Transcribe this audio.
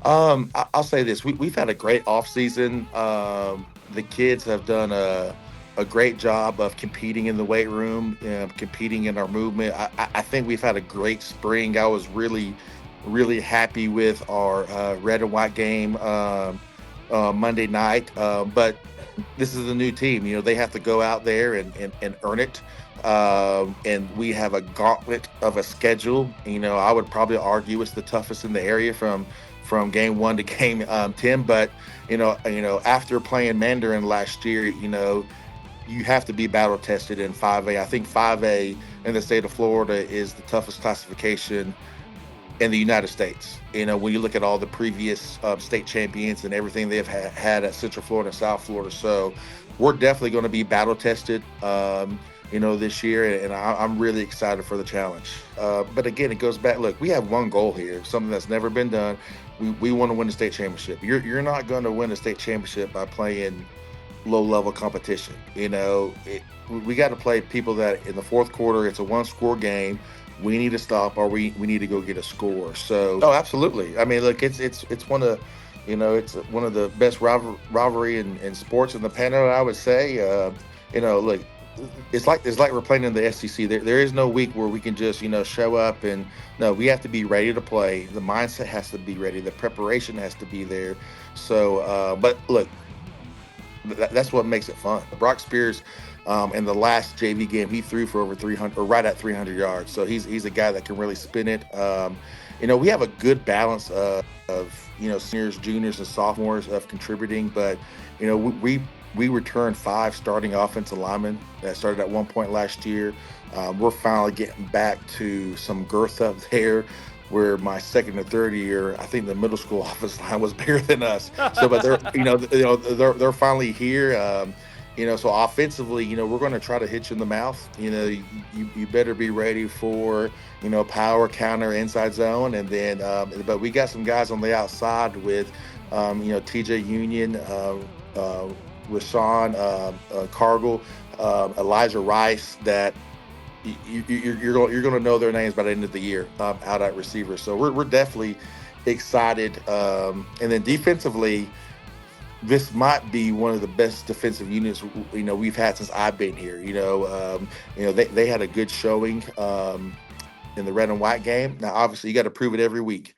I'll say this: we've had a great off season. The kids have done a great job of competing in the weight room, competing in our movement. I think we've had a great spring. I was really happy with our red and white game Monday night. But this is a new team. They have to go out there and earn it. And we have a gauntlet of a schedule. I would probably argue it's the toughest in the area from game one to game 10. But after playing Mandarin last year, you have to be battle tested in 5A. I think 5A in the state of Florida is the toughest classification in the United States. When you look at all the previous state champions and everything they've had at Central Florida and South Florida. So we're definitely going to be battle tested, this year. And I'm really excited for the challenge. But again, it goes back. Look, we have one goal here, something that's never been done. We want to win the state championship. You're not going to win a state championship by playing low level competition. We got to play people that in the fourth quarter, it's a one score game. We need to stop, or we need to go get a score. So, oh, absolutely. I mean, look, it's one of, it's one of the best rivalry in sports in the planet. I would say, look, it's like we're playing in the SEC. There is no week where we can just show up and no. We have to be ready to play. The mindset has to be ready. The preparation has to be there. So, but look, that's what makes it fun. Brock Spears, in the last JV game, he threw for over 300 or right at 300 yards. So he's a guy that can really spin it. We have a good balance of seniors, juniors, and sophomores of contributing, but we returned 5 starting offensive linemen that started at one point last year. We're finally getting back to some girth up there. Where my second and third year, I think the middle school offensive line was bigger than us. So, but they're finally here. So offensively, we're going to try to hit you in the mouth. You better be ready for power, counter, inside zone, and then but we got some guys on the outside with TJ Union, Rashawn Cargill, Elijah Rice that you're going to know their names by the end of the year out at receiver. So we're definitely excited. And then defensively, this might be one of the best defensive units we've had since I've been here. They had a good showing in the red and white game. Now, obviously, you got to prove it every week.